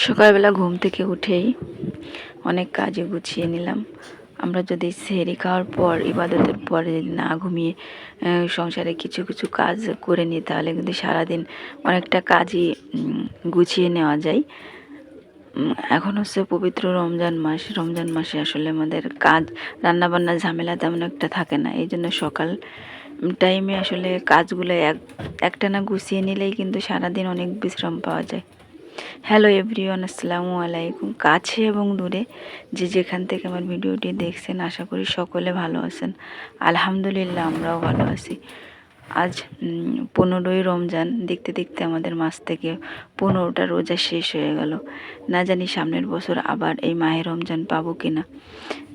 সকালবেলা ঘুম থেকে উঠেই অনেক কাজে গুছিয়ে নিলাম। আমরা যদি সেহরি খাওয়ার পর ইবাদতের পরে যদি না ঘুমিয়ে সংসারে কিছু কিছু কাজ করে নিই তাহলে কিন্তু সারাদিন অনেকটা কাজই গুছিয়ে নেওয়া যায়। এখন হচ্ছে পবিত্র রমজান মাস। রমজান মাসে আসলে আমাদের কাজ রান্নাবান্নার ঝামেলা তেমন একটা থাকে না, এই জন্য সকাল টাইমে আসলে কাজগুলো একটানা গুছিয়ে নিলেই কিন্তু সারাদিন অনেক বিশ্রাম পাওয়া যায়। হ্যালো এভরিওয়ান, আসসালামু আলাইকুম। কাছে এবং দূরে যে যেখান থেকে আমার ভিডিওটি দেখছেন, আশা করি সকলে ভালো আছেন। আলহামদুলিল্লাহ, আমরাও ভালো আছি। আজ 15ই রমজান। দেখতে দেখতে আমাদের মাস থেকে 15টা রোজা শেষ হয়ে গেল। না জানি সামনের বছর আবার এই মাহে রমজান পাবো কিনা।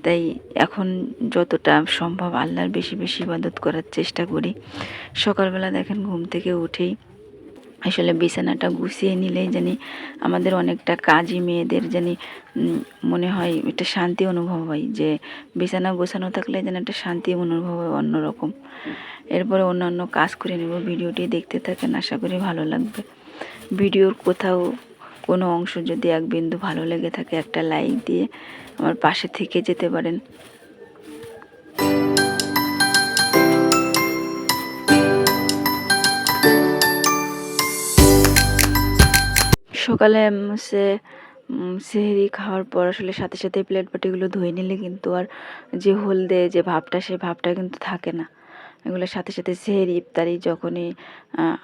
তাই এখন যতটা সম্ভব আল্লাহর বেশি বেশি ইবাদত করার চেষ্টা করি। সকালবেলা দেখেন ঘুম থেকে উঠেই আসলে বিছানাটা গুছিয়ে নিলেই জানি আমাদের অনেকটা কাজই মেয়েদের জানি মনে হয় একটা শান্তি অনুভব হয়, যে বিছানা গোছানো থাকলে যেন একটা শান্তি অনুভব হয় অন্যরকম। এরপরে অন্যান্য কাজ করে নেব। ভিডিওটি দেখতে থাকেন, আশা করি ভালো লাগবে। ভিডিওর কোথাও কোনো অংশ যদি এক বিন্দু ভালো লেগে থাকে একটা লাইক দিয়ে আমার পাশে থেকে যেতে পারেন। সকালে সেহরি খাওয়ার পর আসলে সাথে সাথে প্লেট বাটিগুলো ধুয়ে নিলে কিন্তু আর যে হলদে যে ভাবটা, সেই ভাবটা কিন্তু থাকে না। এগুলোর সাথে সাথে সেহরি ইফতারি যখনই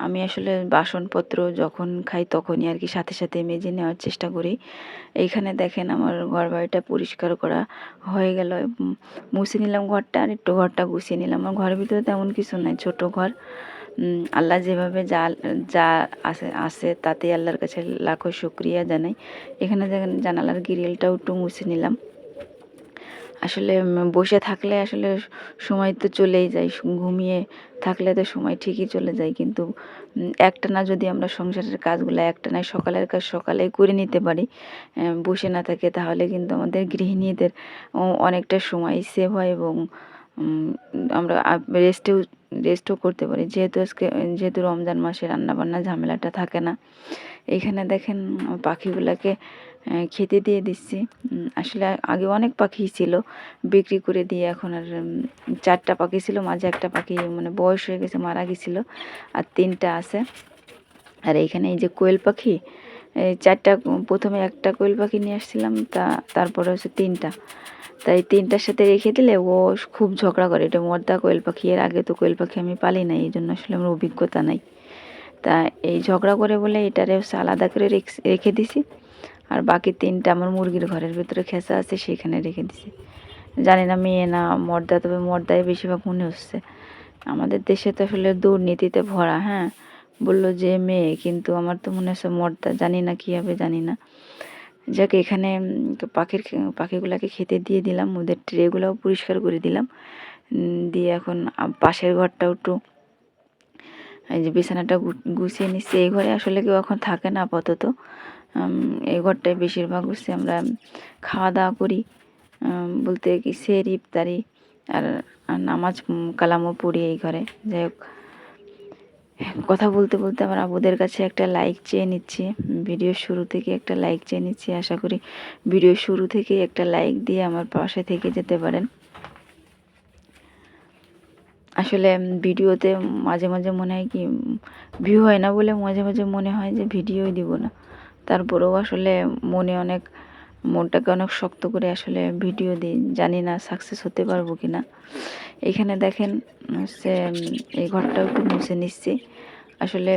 আমি আসলে বাসনপত্র যখন খাই তখনই আর কি সাথে সাথে মেজে নেওয়ার চেষ্টা করি। এইখানে দেখেন আমার ঘর বাড়িটা পরিষ্কার করা হয়ে গেল। মুছে নিলাম ঘরটা, আর একটু ঘরটা গুছিয়ে নিলাম। আমার ঘরের ভিতরে তেমন কিছু নাই, ছোট ঘর। আল্লাহ যেভাবে যা যা আছে তাতে আল্লাহর কাছে লাখো শুকরিয়া জানাই। এখানে দেখেন জানালার গ্রিলটাও একটু মুছে নিলাম। আসলে বসে থাকলে আসলে সময় তো চলেই যায়, ঘুমিয়ে থাকলে তো সময় ঠিকই চলে যায়, কিন্তু একটানা যদি আমরা সংসারের কাজগুলো একটানায় সকালের কাজ সকালেই করে নিতে পারি, বসে না থাকে, তাহলে কিন্তু আমাদের গৃহিণীদের অনেকটা সময় সেভ হয় এবং আমরা রেস্টও করতে পারি, যেহেতু রমজান মাসে রান্নাবান্না ঝামেলাটা থাকে না। এইখানে দেখেন পাখিগুলোকে খেতে দিয়ে দিচ্ছি। আসলে আগে অনেক পাখি ছিল, বিক্রি করে দিয়ে এখন আর 4টা পাখি ছিল, মাঝে একটা পাখি মানে বয়স হয়ে গেছে, মারা গেছিলো, আর 3টা আছে। আর এইখানে এই যে কোয়েল পাখি, এই 4টা, প্রথমে একটা কোয়েল পাখি নিয়ে আসছিলাম, তারপরে হচ্ছে 3টা। তাই 3টার সাথে রেখে দিলে ও খুব ঝগড়া করে। এটা মর্দা কোয়েল পাখি, এর আগে তো কোয়েল পাখি আমি পালি নাই, এই জন্য আসলে আমার অভিজ্ঞতা নাই। তা এই ঝগড়া করে বলে এটারে আলাদা করে রেখে দিছি, আর বাকি 3টা আমার মুরগির ঘরের ভিতরে খেঁচা আছে, সেখানে রেখে দিছি। জানি না মেয়ে না মর্দা, তবে মর্দাই বেশিরভাগ মনে হচ্ছে। আমাদের দেশে তো আসলে দুর্নীতিতে ভরা। হ্যাঁ, বললো যে মেয়ে, কিন্তু আমার তো মনে হচ্ছে মর্দা। জানি না কী হবে, জানি না। যাক, এখানে পাখিগুলোকে খেতে দিয়ে দিলাম, ওদের ট্রেগুলোও পরিষ্কার করে দিলাম, দিয়ে এখন পাশের ঘরটাও একটু এই যে বিছানাটা গুছিয়ে নিচ্ছি। এই ঘরে আসলে কেউ এখন থাকে না আপাতত, এই ঘরটায় বেশিরভাগ হচ্ছে আমরা খাওয়া দাওয়া করি, বলতে কি সেহরি ইফতারি আর নামাজ কালামও পড়ি এই ঘরে। যাই হোক, কথা বলতে বলতে আমার আবুদের কাছে একটা লাইক চেয়ে নিচ্ছি। ভিডিও শুরু থেকে একটা লাইক চেয়ে নিচ্ছি, আশা করি ভিডিও শুরু থেকে একটা লাইক দিয়ে আমার পাশে থেকে যেতে পারেন। আসলে ভিডিওতে মাঝে মাঝে মনে হয় কি ভিউ হয় না বলে মাঝে মাঝে মনে হয় যে ভিডিওই দিব না। তারপরেও আসলে মনটাকে অনেক শক্ত করে আসলে ভিডিও দিই, জানি না সাকসেস হতে পারবো কি না। এখানে দেখেন হচ্ছে এই ঘরটাও একটু মুছে নিচ্ছি। আসলে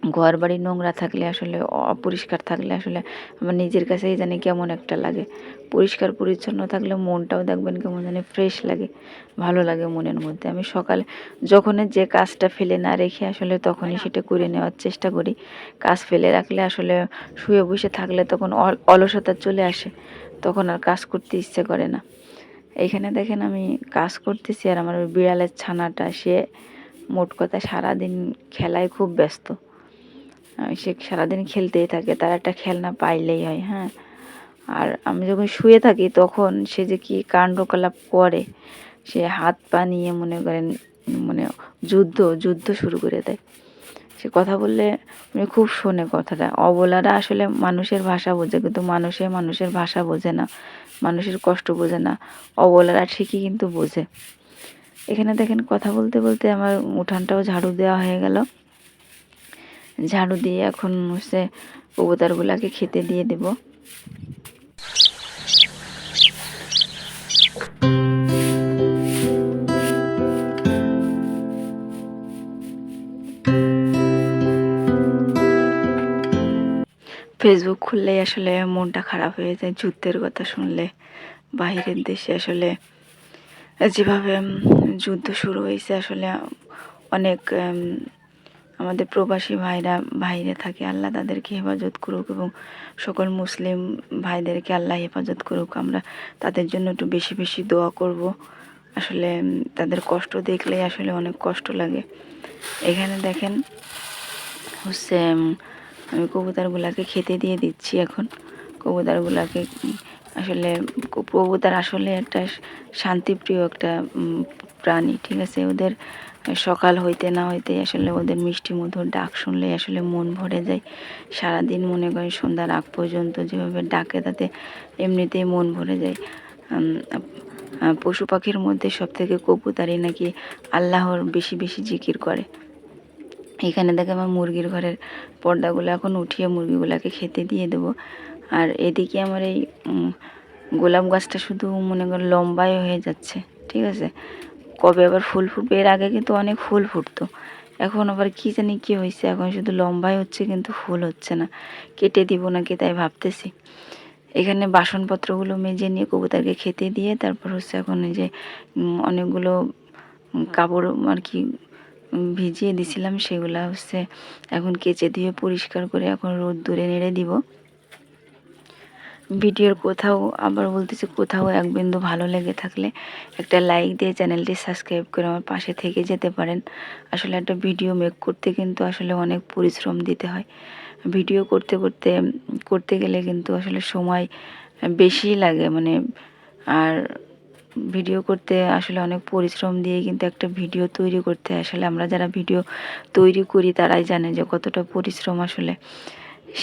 ঘর বাড়ি নোংরা থাকলে, আসলে অপরিষ্কার থাকলে আসলে আমার নিজের কাছেই জানি কেমন একটা লাগে। পরিষ্কার পরিচ্ছন্ন থাকলে মনটাও দেখবেন কেমন জানি ফ্রেশ লাগে, ভালো লাগে মনের মধ্যে। আমি সকালে যখনই যে কাজটা ফেলে না রেখে আসলে তখনই সেটা করে নেওয়ার চেষ্টা করি। কাজ ফেলে রাখলে আসলে শুয়ে বসে থাকলে তখন অলসতা চলে আসে, তখন আর কাজ করতে ইচ্ছে করে না। এইখানে দেখেন আমি কাজ করতেছি, আর আমার বিড়ালের ছানাটা, সে মোট কথা সারাদিন খেলায় খুব ব্যস্ত। সে সারাদিন খেলতেই থাকে, তার একটা খেলনা পাইলেই হয়। হ্যাঁ, আর আমি যখন শুয়ে থাকি তখন সে যে কি কাণ্ডকলাপ করে, সে হাত পা নিয়ে মনে করেন মানে যুদ্ধ শুরু করে দেয়। সে কথা বললে মানে খুব শোনে কথাটা। অবলারা আসলে মানুষের ভাষা বোঝে, কিন্তু মানুষের ভাষা বোঝে না, মানুষের কষ্ট বোঝে না। অবলারা ঠিকই কিন্তু বোঝে। এখানে দেখেন কথা বলতে বলতে আমার উঠানটাও ঝাড়ু দেওয়া হয়ে গেল। ঝাড়ু দিয়ে এখন হচ্ছে কবুতরগুলাকে খেতে দিয়ে দেব। ফেসবুক খুললেই আসলে মনটা খারাপ হয়ে যায় যুদ্ধের কথা শুনলে। বাইরের দেশে আসলে যেভাবে যুদ্ধ শুরু হয়েছে, আসলে অনেক আমাদের প্রবাসী ভাইরা থাকে, আল্লাহ তাদেরকে হেফাজত করুক এবং সকল মুসলিম ভাইদেরকে আল্লাহ হেফাজত করুক। আমরা তাদের জন্য একটু বেশি বেশি দোয়া করব। আসলে তাদের কষ্ট দেখলেই আসলে অনেক কষ্ট লাগে। এখানে দেখেন হচ্ছে আমি কবুতরগুলাকে খেতে দিয়ে দিচ্ছি। এখন কবুতরগুলাকে আসলে কবুতর আসলে একটা শান্তিপ্রিয় একটা প্রাণী, ঠিক আছে। ওদের সকাল হইতে না হইতে আসলে ওদের মিষ্টি মধুর ডাক শুনলে আসলে মন ভরে যায়। সারাদিন মনে করেন সন্ধ্যার আগ পর্যন্ত যেভাবে ডাকে তাতে এমনিতেই মন ভরে যায়। পশু পাখির মধ্যে সবথেকে কবুতরই নাকি আল্লাহর বেশি বেশি জিকির করে। এখানে দেখে আমার মুরগির ঘরের পর্দাগুলো এখন উঠিয়ে মুরগিগুলোকে খেতে দিয়ে দেবো। আর এদিকে আমার এই গোলাপ গাছটা শুধু মনে করেন লম্বাই হয়ে যাচ্ছে, ঠিক আছে। কবে আবার ফুল ফুটবে, এর আগে কিন্তু অনেক ফুল ফুটতো, এখন আবার কি জানি কি হয়েছে, এখন শুধু লম্বাই হচ্ছে কিন্তু ফুল হচ্ছে না। কেটে দিব নাকি তাই ভাবতেছি। এখানে বাসনপত্রগুলো মেজে নিয়ে কবুতরকে খেতে দিয়ে তারপর হচ্ছে এখন এই যে অনেকগুলো কাপড় আর কি ভিজিয়ে দিছিলাম, সেগুলা হচ্ছে এখন কেচে দিয়ে পরিষ্কার করে এখন রোদ্দুরে নেড়ে দিব। ভিডিওর কোথাও আবার বলতেছি, কোথাও এক বিন্দু ভালো লেগে থাকলে একটা লাইক দিয়ে চ্যানেলটি সাবস্ক্রাইব করে আমার পাশে থেকে যেতে পারেন। আসলে একটা ভিডিও মেক করতে কিন্তু আসলে অনেক পরিশ্রম দিতে হয়। ভিডিও করতে গেলে কিন্তু আসলে সময় বেশি লাগে মানে। আর ভিডিও করতে আসলে অনেক পরিশ্রম দিয়ে কিন্তু একটা ভিডিও তৈরি করতে হয়। আসলে আমরা যারা ভিডিও তৈরি করি তারাই জানে যে কতটা পরিশ্রম আসলে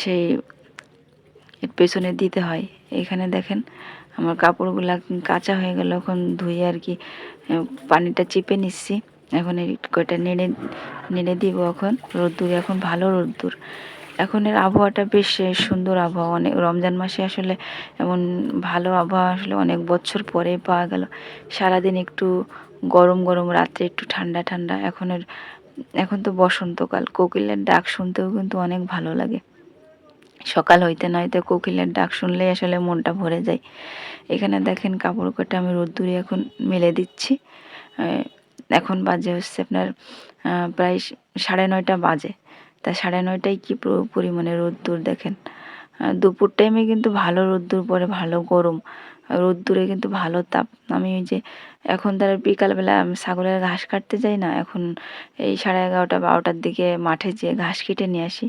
সেই এর পেছনে দিতে হয়। এখানে দেখেন আমার কাপড়গুলা কাঁচা হয়ে গেল, এখন ধুয়ে আর কি পানিটা চিপে নিচ্ছি। এখন এই কয়টা নেড়ে দিব। এখন রোদ্দুর, এখন ভালো রোদ্দুর। এখনের আবহাওয়াটা বেশ সুন্দর আবহাওয়া। অনেক রমজান মাসে আসলে এমন ভালো আবহাওয়া আসলে অনেক বছর পরে পাওয়া গেল। সারাদিন একটু গরম গরম, রাত্রে একটু ঠান্ডা ঠান্ডা। এখন তো বসন্তকাল, কোকিলের ডাক শুনতেও কিন্তু অনেক ভালো লাগে। সকাল হইতে না হইতে কোকিলের ডাক শুনলেই আসলে মনটা ভরে যায়। এখানে দেখেন কাপড় কটা আমি রোদ্দুরে এখন মেলে দিচ্ছি। এখন বাজে হচ্ছে আপনার প্রায় 9:30 বাজে। তা 9:30টায় কি পরিমাণে রোদ্দুর দেখেন। দুপুর টাইমে কিন্তু ভালো রোদ্দুর পড়ে, ভালো গরম রোদ্দুরে কিন্তু ভালো তাপ। আমি ওই যে এখন তার বিকালবেলা ছাগলের ঘাস কাটতে যাই না, এখন এই 11:30-12টার দিকে মাঠে যেয়ে ঘাস কেটে নিয়ে আসি।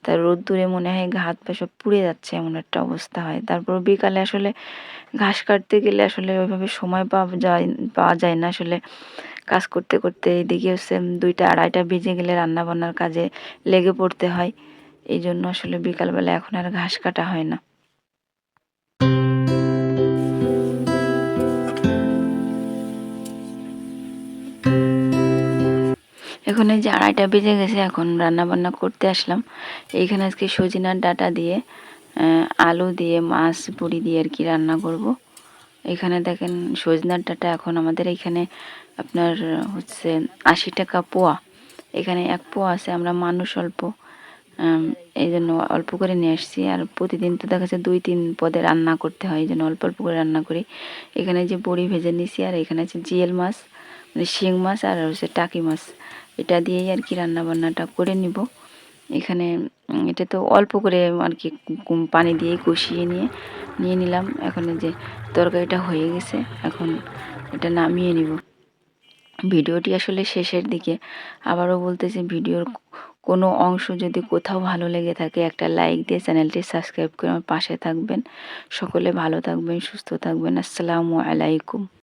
তা রোদ্দুরে মনে হয় হাত পা সব পুড়ে যাচ্ছে, এমন একটা অবস্থা হয়। তারপর বিকালে আসলে ঘাস কাটতে গেলে আসলে ওইভাবে সময় পাওয়া যায় না আসলে। কাজ করতে করতে এদিকে হচ্ছে 2টা-2:30 বেজে গেলে রান্না বান্নার কাজে লেগে পড়তে হয়। এই জন্য আসলে বিকালবেলা এখন আর ঘাস কাটা হয় না। এখন এই যে 2:30 বেজে গেছে, এখন রান্না বান্না করতে আসলাম। এইখানে আজকে সজিনার ডাঁটা দিয়ে আলু দিয়ে মাছ বড়ি দিয়ে আর কি রান্না করব। এখানে দেখেন সজনার ডাঁটা এখন আমাদের এখানে আপনার হচ্ছে 80 টাকা পোয়া। এখানে 1 পোয়া আছে, আমরা মানুষ অল্প, এই জন্য অল্প করে নিয়ে আসছি। আর প্রতিদিন তো দেখা যাচ্ছে 2-3 পদে রান্না করতে হয়, এই জন্য অল্প অল্প করে রান্না করি। এখানে যে বড়ি ভেজে নিছি, আর এখানে আছে জিয়েল মাছ মানে শিং মাছ, আর হচ্ছে টাকি মাছ। এটা দিয়েই আর কি রান্না বান্নাটা করে নিব। এখানে এটা তো অল্প করে আর কি পানি দিয়ে কষিয়ে নিয়ে নিলাম। এখন এই যে তরকারিটা হয়ে গেছে, এখন এটা নামিয়ে নিব। ভিডিওটি আসলে শেষের দিকে। আবারও বলতেছি, ভিডিওর কোনো অংশ যদি কোথাও ভালো লেগে থাকে একটা লাইক দিয়ে চ্যানেলটি সাবস্ক্রাইব করে আমার পাশে থাকবেন। সকলে ভালো থাকবেন, সুস্থ থাকবেন। আসসালামু আলাইকুম।